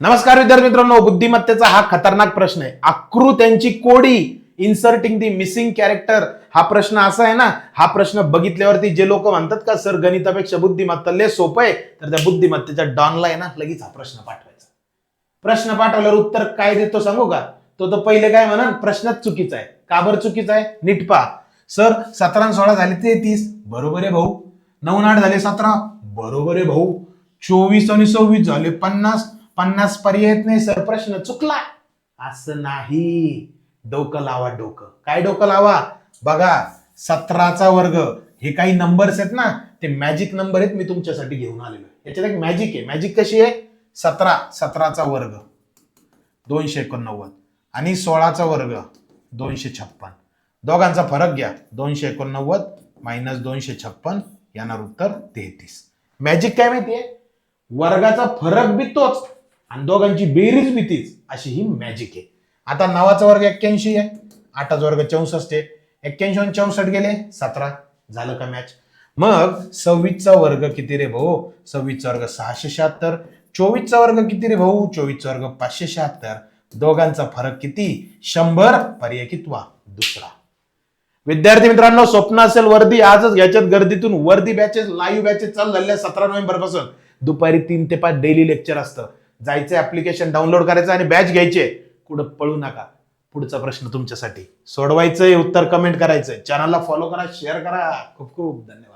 नमस्कार विद्यार्थी मित्रांनो, बुद्धिमत्तेचा हा खतरनाक प्रश्न आहे. आकृत्यांची कोडी इन्सर्टिंग दी मिसिंग कॅरेक्टर हा प्रश्न असा आहे ना, हा प्रश्न बघितल्यावरती जे लोक म्हणतात का सर गणितापेक्षा बुद्धिमत्ता लय सोपं आहे, तर त्या बुद्धिमत्तेच्या डॉनला आहे ना लगेच हा प्रश्न पाठवायचा. प्रश्न पाठवल्यावर उत्तर काय देतो सांगू का? तो तर पहिले काय म्हणन प्रश्नच चुकीचा आहे. का बरं चुकीचा आहे? नीट पहा. सर 17 आणि 16 झाले 33, बरोबर आहे भाऊ. 9 आणि 8 झाले 17, बरोबर आहे भाऊ. 24 आणि 26 झाले 50, 50 पर्याय नाही सर, प्रश्न चुकला. असं नाही. डोकं लावा, डोकं. काय डोकं लावा? बघा 17चा वर्ग हे काही नंबर्स आहेत ना, ते मॅजिक नंबर आहेत. मी तुमच्यासाठी घेऊन आलेलो आहे. याच्यात एक मॅजिक आहे. मॅजिक कशी आहे? 17चा वर्ग 289 आणि 16चा वर्ग 256. दोघांचा फरक घ्या. 289 मायनस 256 येणार उत्तर 33. मॅजिक काय माहितीये? वर्गाचा फरक बी तोच आणि दोघांची बेरीज बी तीच, अशी ही मॅजिक आहे. आता 9चा वर्ग 81 आहे, 8चा वर्ग 64 आहे. 81 आणि 64 गेले 17, झालं का मॅच? मग 26चा वर्ग किती रे भाऊ? 26चा वर्ग 676. 24चा वर्ग किती रे भाऊ? 24चा वर्ग 576. दोघांचा फरक किती? 100. पर्याय कितवा? दुसरा. विद्यार्थी मित्रांनो, स्वप्न असेल वर्दी आजच घ्यायच्यात गर्दीतून. वर्दी बॅचेस, लाईव्ह बॅचेस चालू झालेल्या 17 नोव्हेंबर पासून. दुपारी 3 ते 5 डेली लेक्चर असतं. जायचं, ऍप्लिकेशन डाउनलोड करायचं आणि बॅच घ्यायचे. कुठं पळू नका. पुढचा प्रश्न तुमच्यासाठी सोडवायचंय, उत्तर कमेंट करायचंय. चॅनलला फॉलो करा, शेअर करा. खूप खूप धन्यवाद.